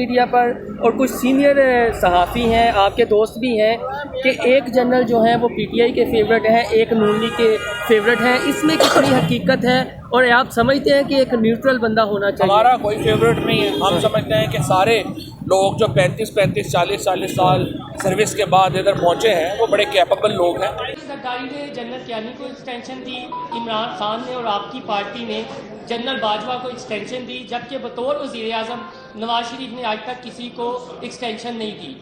Media پر اور کچھ senior صحافی ہیں، آپ کے دوست بھی ہیں، کہ ایک جنرل جو ہیں وہ پی ٹی آئی کے فیورٹ ہیں، ایک نون لیگ کے فیورٹ ہیں، اس میں کتنی حقیقت ہے اور آپ سمجھتے ہیں کہ ایک نیوٹرل بندہ ہونا چاہیے؟ ہمارا کوئی فیورٹ نہیں ہے، ہم سمجھتے ہیں کہ سارے لوگ جو 35 سال سروس کے بعد ادھر پہنچے ہیں وہ بڑے کیپیبل لوگ ہیں۔ سرکاری نے جنرل کیانی کو ایکسٹینشن دی، عمران خان نے اور آپ کی پارٹی نے جنرل باجوہ کو ایکسٹینشن دی، جبکہ بطور وزیر اعظم نواز شریف نے آج تک کسی کو ایکسٹینشن نہیں دی۔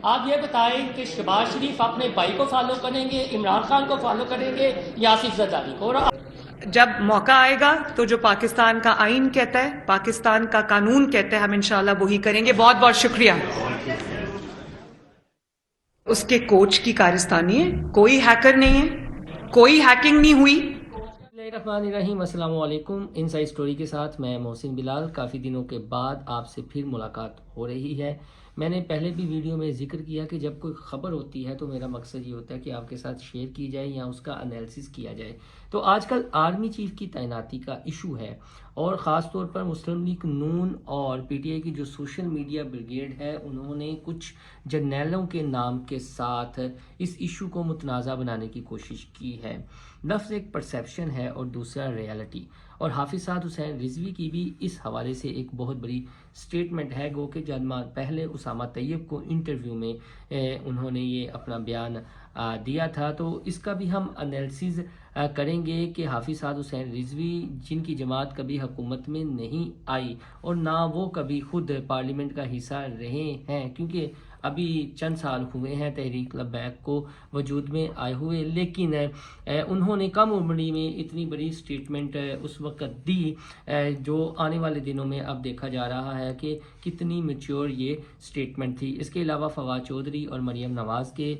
آپ یہ بتائیں کہ شہباز شریف اپنے بھائی کو فالو کریں گے، عمران خان کو فالو کریں گے یا آصف زرداری کو؟ جب موقع آئے گا تو جو پاکستان کا آئین کہتا ہے، پاکستان کا قانون کہتا ہے، ہم انشاءاللہ وہی کریں گے۔ بہت بہت شکریہ۔ اس کے کوچ کی کارستانی ہے، کوئی ہیکر نہیں ہے، کوئی ہیکنگ نہیں ہوئی۔ بسم اللہ الرحمن الرحیم، السلام علیکم۔ انسائیڈ اسٹوری کے ساتھ میں محسن بلال، کافی دنوں کے بعد آپ سے پھر ملاقات ہو رہی ہے۔ میں نے پہلے بھی ویڈیو میں ذکر کیا کہ جب کوئی خبر ہوتی ہے تو میرا مقصد یہ ہوتا ہے کہ آپ کے ساتھ شیئر کی جائے یا اس کا انالیسس کیا جائے۔ تو آج کل آرمی چیف کی تعیناتی کا ایشو ہے، اور خاص طور پر مسلم لیگ نون اور پی ٹی آئی کی جو سوشل میڈیا بریگیڈ ہے، انہوں نے کچھ جرنیلوں کے نام کے ساتھ اس ایشو کو متنازع بنانے کی کوشش کی ہے۔ لفظ ایک پرسیپشن ہے اور دوسرا ریالٹی، اور حافظ سعد حسین رضوی کی بھی اس حوالے سے ایک بہت بڑی سٹیٹمنٹ ہے، گو کہ چند ماہ پہلے اسامہ طیب کو انٹرویو میں انہوں نے یہ اپنا بیان دیا تھا۔ تو اس کا بھی ہم انالیسز کریں گے کہ حافظ سعد حسین رضوی، جن کی جماعت کبھی حکومت میں نہیں آئی اور نہ وہ کبھی خود پارلیمنٹ کا حصہ رہے ہیں، کیونکہ ابھی چند سال ہوئے ہیں تحریک لبیک کو وجود میں آئے ہوئے، لیکن انہوں نے کم عمری میں اتنی بڑی سٹیٹمنٹ اس وقت دی، جو آنے والے دنوں میں اب دیکھا جا رہا ہے کہ کتنی میچور یہ سٹیٹمنٹ تھی۔ اس کے علاوہ فواد چودھری اور مریم نواز کے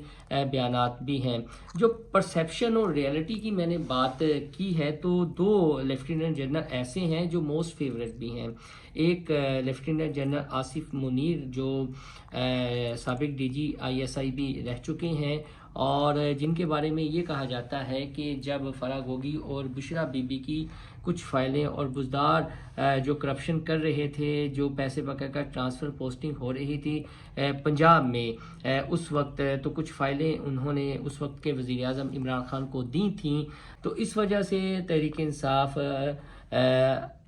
بیانات بھی ہیں۔ جو پرسیپشن اور ریالٹی کی میں نے بات کی ہے، تو دو لیفٹیننٹ جنرل ایسے ہیں جو موسٹ فیورٹ بھی ہیں۔ ایک لیفٹیننٹ جنرل آصف منیر، جو سابق D G I S I بھی رہ چکے ہیں، اور جن کے بارے میں یہ کہا جاتا ہے کہ جب فرح گوگی اور بشرا بی بی کی کچھ فائلیں اور بزدار جو کرپشن کر رہے تھے، جو پیسے بقا کا ٹرانسفر پوسٹنگ ہو رہی تھی پنجاب میں، اس وقت تو کچھ فائلیں انہوں نے اس وقت کے وزیر اعظم عمران خان کو دی تھیں، تو اس وجہ سے تحریک انصاف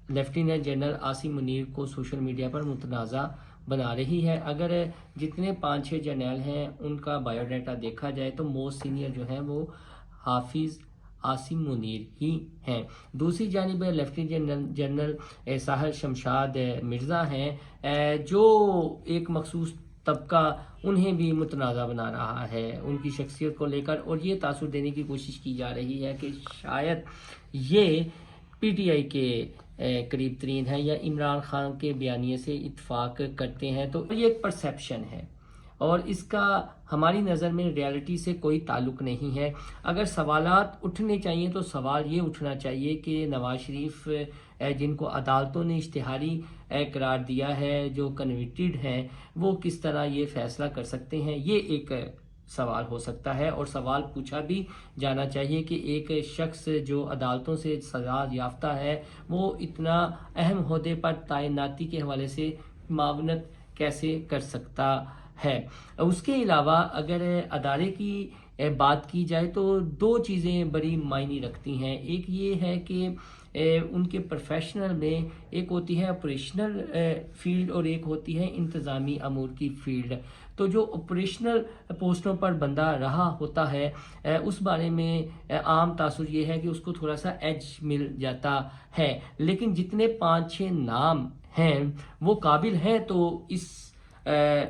لیفٹیننٹ جنرل آصف منیر کو سوشل میڈیا پر متنازع بنا رہی ہے۔ اگر جتنے 5-6 جرنیل ہیں ان کا بایو ڈیٹا دیکھا جائے تو موسٹ سینئر جو ہیں وہ حافظ آصف منیر ہی ہیں۔ دوسری جانب لیفٹیننٹ جنرل ساحر شمشاد مرزا ہیں، جو ایک مخصوص طبقہ انہیں بھی متنازع بنا رہا ہے ان کی شخصیت کو لے کر، اور یہ تاثر دینے کی کوشش کی جا رہی ہے کہ شاید یہ پی ٹی آئی کے قریب ترین ہے یا عمران خان کے بیانیے سے اتفاق کرتے ہیں۔ تو یہ ایک پرسیپشن ہے اور اس کا ہماری نظر میں ریالٹی سے کوئی تعلق نہیں ہے۔ اگر سوالات اٹھنے چاہیے تو سوال یہ اٹھنا چاہیے کہ نواز شریف، جن کو عدالتوں نے اشتہاری قرار دیا ہے، جو کنوکٹڈ ہیں، وہ کس طرح یہ فیصلہ کر سکتے ہیں، یہ ایک سوال ہو سکتا ہے، اور سوال پوچھا بھی جانا چاہیے کہ ایک شخص جو عدالتوں سے سزا یافتہ ہے، وہ اتنا اہم عہدے پر تعیناتی کے حوالے سے معاونت کیسے کر سکتا ہے۔ اس کے علاوہ اگر ادارے کی بات کی جائے تو دو چیزیں بڑی معنی رکھتی ہیں۔ ایک یہ ہے کہ ان کے پروفیشنل میں ایک ہوتی ہے آپریشنل فیلڈ اور ایک ہوتی ہے انتظامی امور کی فیلڈ۔ تو جو آپریشنل پوسٹوں پر بندہ رہا ہوتا ہے، اس بارے میں عام تاثر یہ ہے کہ اس کو تھوڑا سا ایج مل جاتا ہے، لیکن جتنے 5-6 نام ہیں وہ قابل ہیں تو اس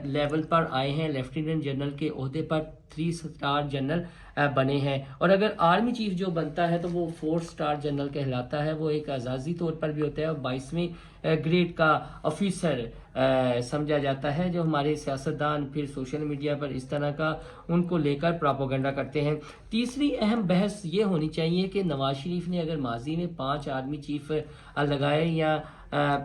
لیول پر آئے ہیں، لیفٹیننٹ جنرل کے عہدے پر 3 سٹار جنرل بنے ہیں، اور اگر آرمی چیف جو بنتا ہے تو وہ 4 سٹار جنرل کہلاتا ہے۔ وہ ایک اعزازی طور پر بھی ہوتا ہے اور 22ویں گریڈ کا آفیسر سمجھا جاتا ہے، جو ہمارے سیاستدان پھر سوشل میڈیا پر اس طرح کا ان کو لے کر پراپوگنڈا کرتے ہیں۔ تیسری اہم بحث یہ ہونی چاہیے کہ نواز شریف نے اگر ماضی میں 5 آرمی چیف لگائے، یا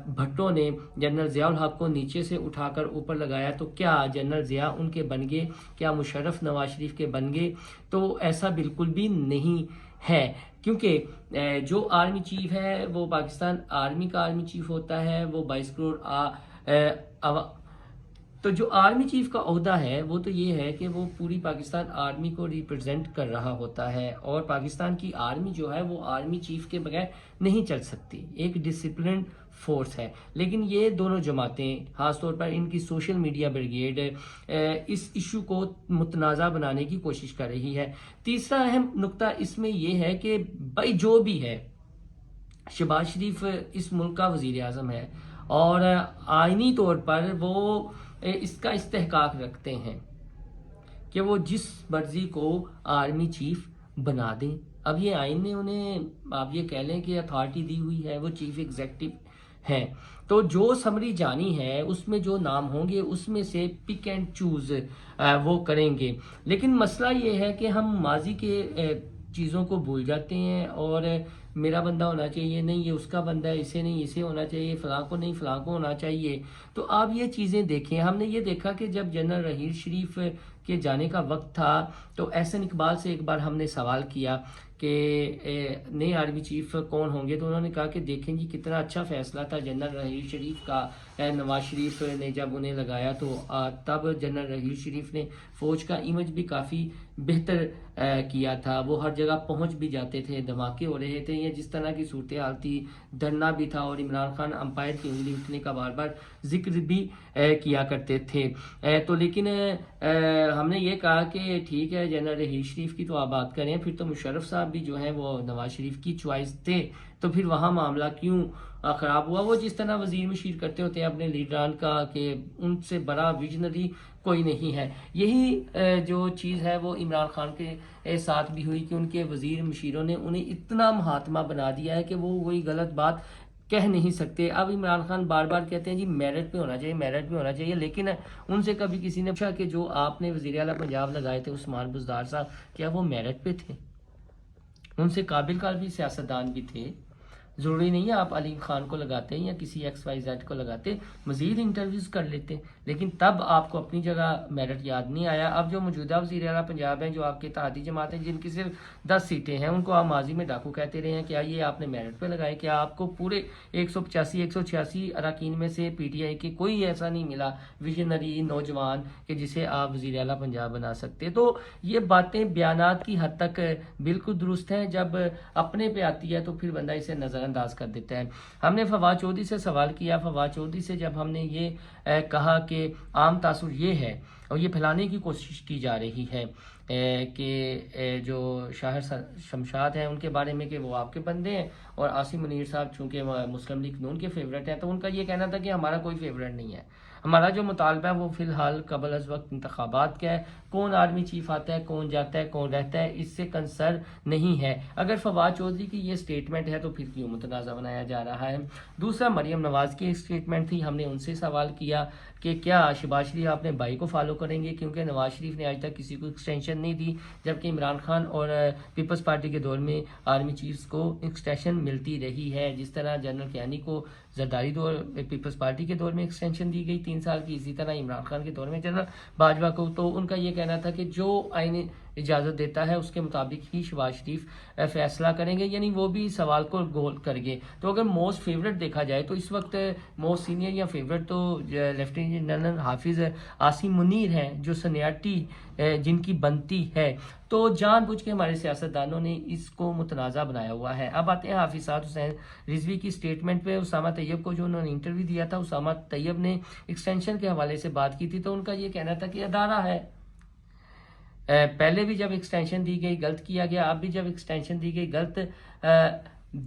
بھٹو نے جنرل ضیاء الحق کو نیچے سے اٹھا کر اوپر لگایا، تو کیا جنرل ضیاء ان کے بن گئے؟ کیا مشرف نواز شریف کے بن گئے؟ تو ایسا بالکل بھی نہیں ہے، کیونکہ جو آرمی چیف ہے وہ پاکستان آرمی کا آرمی چیف ہوتا ہے، وہ 22 کروڑ تو جو آرمی چیف کا عہدہ ہے وہ تو یہ ہے کہ وہ پوری پاکستان آرمی کو ریپرزینٹ کر رہا ہوتا ہے، اور پاکستان کی آرمی جو ہے وہ آرمی چیف کے بغیر نہیں چل سکتی، ایک ڈسپلن فورس ہے۔ لیکن یہ دونوں جماعتیں، خاص طور پر ان کی سوشل میڈیا بریگیڈ، اس ایشو کو متنازع بنانے کی کوشش کر رہی ہے۔ تیسرا اہم نقطہ اس میں یہ ہے کہ بھائی جو بھی ہے، شہباز شریف اس ملک کا وزیر اعظم ہے، اور آئینی طور پر وہ اس کا استحقاق رکھتے ہیں کہ وہ جس مرضی کو آرمی چیف بنا دیں۔ اب یہ آئین نے انہیں، آپ یہ کہہ لیں کہ اتھارٹی دی ہوئی ہے، وہ چیف ایگزیکٹو ہیں، تو جو سمری جانی ہے اس میں جو نام ہوں گے اس میں سے پک اینڈ چوز وہ کریں گے۔ لیکن مسئلہ یہ ہے کہ ہم ماضی کے چیزوں کو بھول جاتے ہیں، اور میرا بندہ ہونا چاہیے، نہیں یہ اس کا بندہ ہے، اسے نہیں اسے ہونا چاہیے، فلاں کو نہیں فلاں کو ہونا چاہیے۔ تو آپ یہ چیزیں دیکھیں، ہم نے یہ دیکھا کہ جب جنرل رحیل شریف کے جانے کا وقت تھا تو احسن اقبال سے ایک بار ہم نے سوال کیا کہ نئے آرمی چیف کون ہوں گے، تو انہوں نے کہا کہ دیکھیں جی کتنا اچھا فیصلہ تھا جنرل رحیل شریف کا، نواز شریف نے جب انہیں لگایا تو تب جنرل رحیل شریف نے فوج کا امیج بھی کافی بہتر کیا تھا، وہ ہر جگہ پہنچ بھی جاتے تھے، دھماکے ہو رہے تھے، یہ جس طرح کی صورتحال تھی، دھرنا بھی تھا، اور عمران خان امپائر کی انگلی اٹھنے کا بار بار ذکر بھی کیا کرتے تھے۔ تو لیکن ہم نے یہ کہا کہ ٹھیک ہے جنرل رحیل شریف کی تو آپ بات کریں، پھر تو مشرف صاحب بھی جو ہیں وہ نواز شریف کی چوائس تھے، تو پھر وہاں معاملہ کیوں خراب ہوا؟ وہ جس طرح وزیر مشیر کرتے ہوتے ہیں اپنے لیڈران کا کہ ان سے بڑا ویژنری کوئی نہیں ہے، یہی جو چیز ہے وہ عمران خان کے ساتھ بھی ہوئی کہ ان کے وزیر مشیروں نے انہیں اتنا مہاتما بنا دیا ہے کہ وہ کوئی غلط بات کہہ نہیں سکتے۔ اب عمران خان بار بار کہتے ہیں جی میرٹ پہ ہونا چاہیے، میرٹ پہ ہونا چاہیے، لیکن ان سے کبھی کسی نے پوچھا کہ جو آپ نے وزیر اعلیٰ پنجاب لگائے تھے عثمان بزدار صاحب، کیا وہ میرٹ پہ تھے؟ ان سے قابل بھی سیاستدان بھی تھے، ضروری نہیں ہے آپ علیم خان کو لگاتے ہیں یا کسی ایکس وائی زیڈ کو لگاتے، مزید انٹرویوز کر لیتے، لیکن تب آپ کو اپنی جگہ میرٹ یاد نہیں آیا۔ اب جو موجودہ وزیر اعلیٰ پنجاب ہیں، جو آپ کے اتحادی جماعت ہیں، جن کی صرف 10 سیٹیں ہیں، ان کو آپ ماضی میں ڈاکو کہتے رہے ہیں، کیا یہ آپ نے میرٹ پہ لگائے؟ کیا آپ کو پورے 185 اراکین میں سے پی ٹی آئی کے کوئی ایسا نہیں ملا ویژنری نوجوان کہ جسے آپ وزیر اعلیٰ پنجاب بنا سکتے؟ تو یہ باتیں بیانات کی حد تک بالکل درست ہیں، جب اپنے پہ آتی ہے تو پھر بندہ اسے نظر انداز کر دیتا ہے۔ ہم نے فواد چودھری سے سوال کیا، فواد چودھری سے جب ہم نے یہ کہا کہ عام تاثر یہ ہے، اور یہ پھیلانے کی کوشش کی جا رہی ہے کہ جو شاہر شمشاد ہیں ان کے بارے میں کہ وہ آپ کے بندے ہیں، اور عاصم منیر صاحب چونکہ مسلم لیگ نون کے فیورٹ ہیں، تو ان کا یہ کہنا تھا کہ ہمارا کوئی فیورٹ نہیں ہے، ہمارا جو مطالبہ ہے وہ فی الحال قبل از وقت انتخابات کا ہے، کون آرمی چیف آتا ہے، کون جاتا ہے، کون رہتا ہے، اس سے کنسرن نہیں ہے۔ اگر فواد چودھری کی یہ سٹیٹمنٹ ہے تو پھر کیوں متنازع بنایا جا رہا ہے؟ دوسرا مریم نواز کی ایک سٹیٹمنٹ تھی، ہم نے ان سے سوال کیا کہ کیا شہباز شریف اپنے بھائی کو فالو کریں گے، کیونکہ نواز شریف نے آج تک کسی کو ایکسٹینشن نہیں دی، جبکہ عمران خان اور پیپلز پارٹی کے دور میں آرمی چیفز کو ایکسٹینشن ملتی رہی ہے، جس طرح جنرل کیانی کو زرداری دور پیپلز پارٹی کے دور میں ایکسٹینشن دی گئی 3 سال کی، اسی طرح عمران خان کے دور میں جنرل باجوہ کو، تو ان کا یہ کہنا تھا کہ جو آئین اجازت دیتا ہے اس کے مطابق ہی شہباز شریف فیصلہ کریں گے، یعنی وہ بھی سوال کو گول کر گئے۔ تو اگر موسٹ فیورٹ دیکھا جائے تو اس وقت موسٹ سینئر یا فیورٹ تو لیفٹیننٹ جنرل حافظ عاصم منیر ہیں، جو سینیارٹی جن کی بنتی ہے، تو جان بوجھ کے ہمارے سیاستدانوں نے اس کو متنازع بنایا ہوا ہے۔ اب آتے ہیں حافظ سعد حسین رضوی کی سٹیٹمنٹ پہ۔ اسامہ طیب کو جو انہوں نے انٹرویو دیا تھا، اسامہ طیب نے ایکسٹینشن کے حوالے سے بات کی تھی، تو ان کا یہ کہنا تھا کہ ادارہ ہے، پہلے بھی جب ایکسٹینشن دی گئی غلط کیا گیا، اب بھی جب ایکسٹینشن دی گئی غلط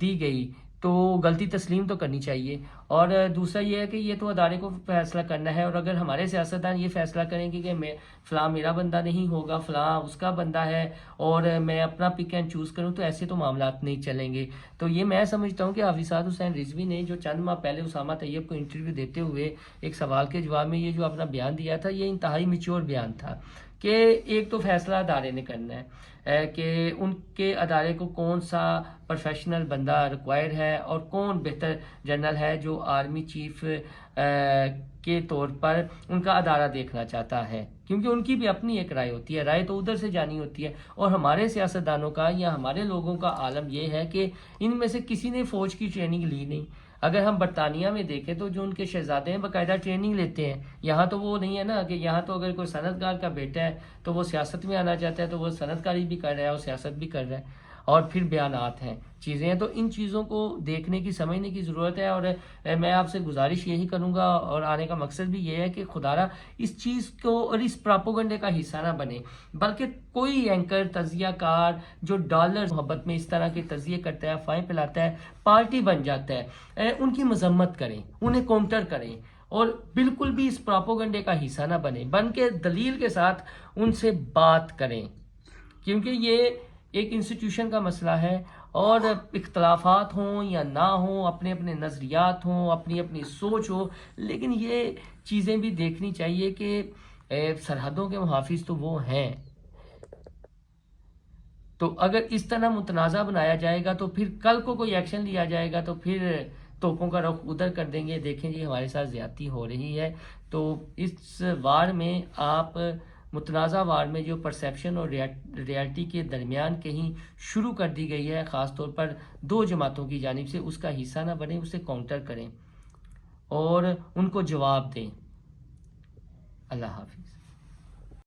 دی گئی، تو غلطی تسلیم تو کرنی چاہیے۔ اور دوسرا یہ ہے کہ یہ تو ادارے کو فیصلہ کرنا ہے، اور اگر ہمارے سیاستدان یہ فیصلہ کریں گے کہ میں فلاں میرا بندہ نہیں ہوگا، فلاں اس کا بندہ ہے، اور میں اپنا پک اینڈ چوز کروں، تو ایسے تو معاملات نہیں چلیں گے۔ تو یہ میں سمجھتا ہوں کہ حافظ سعد حسین رضوی نے جو چند ماہ پہلے اسامہ طیب کو انٹرویو دیتے ہوئے ایک سوال کے جواب میں یہ جو اپنا بیان دیا تھا، یہ انتہائی میچور بیان تھا کہ ایک تو فیصلہ ادارے نے کرنا ہے کہ ان کے ادارے کو کون سا پروفیشنل بندہ ریکوائر ہے، اور کون بہتر جنرل ہے جو آرمی چیف کے طور پر ان کا ادارہ دیکھنا چاہتا ہے، کیونکہ ان کی بھی اپنی ایک رائے ہوتی ہے، رائے تو ادھر سے جانی ہوتی ہے۔ اور ہمارے سیاستدانوں کا یا ہمارے لوگوں کا عالم یہ ہے کہ ان میں سے کسی نے فوج کی ٹریننگ لی نہیں، اگر ہم برطانیہ میں دیکھیں تو جو ان کے شہزادے ہیں باقاعدہ ٹریننگ لیتے ہیں. یہاں تو وہ نہیں ہے نا کہ یہاں تو اگر کوئی صنعت کار کا بیٹا ہے تو وہ سیاست میں آنا چاہتا ہے تو وہ صنعت کاری بھی کر رہا ہے اور سیاست بھی کر رہا ہے، اور پھر بیانات ہیں، چیزیں ہیں. تو ان چیزوں کو دیکھنے کی سمجھنے کی ضرورت ہے. اور میں آپ سے گزارش یہی کروں گا اور آنے کا مقصد بھی یہ ہے کہ خدارا اس چیز کو اور اس پراپوگنڈے کا حصہ نہ بنے، بلکہ کوئی اینکر تجزیہ کار جو ڈالر محبت میں اس طرح کے تجزیے کرتا ہے، افواہیں پھیلاتا ہے، پارٹی بن جاتا ہے، ان کی مذمت کریں، انہیں کاؤنٹر کریں اور بالکل بھی اس پراپوگنڈے کا حصہ نہ بنے، بن کے دلیل کے ساتھ ان سے بات کریں، کیونکہ یہ ایک انسٹیٹیوشن کا مسئلہ ہے. اور اختلافات ہوں یا نہ ہوں، اپنے اپنے نظریات ہوں، اپنی اپنی سوچ ہو، لیکن یہ چیزیں بھی دیکھنی چاہیے کہ سرحدوں کے محافظ تو وہ ہیں. تو اگر اس طرح متنازع بنایا جائے گا تو پھر کل کو کوئی ایکشن لیا جائے گا تو پھر توپوں کا رخ ادھر کر دیں گے، دیکھیں جی ہمارے ساتھ زیادتی ہو رہی ہے. تو اس وار میں آپ متنازع وار میں جو پرسیپشن اور ریالٹی کے درمیان کہیں شروع کر دی گئی ہے، خاص طور پر دو جماعتوں کی جانب سے، اس کا حصہ نہ بنیں، اسے کاؤنٹر کریں اور ان کو جواب دیں. اللہ حافظ.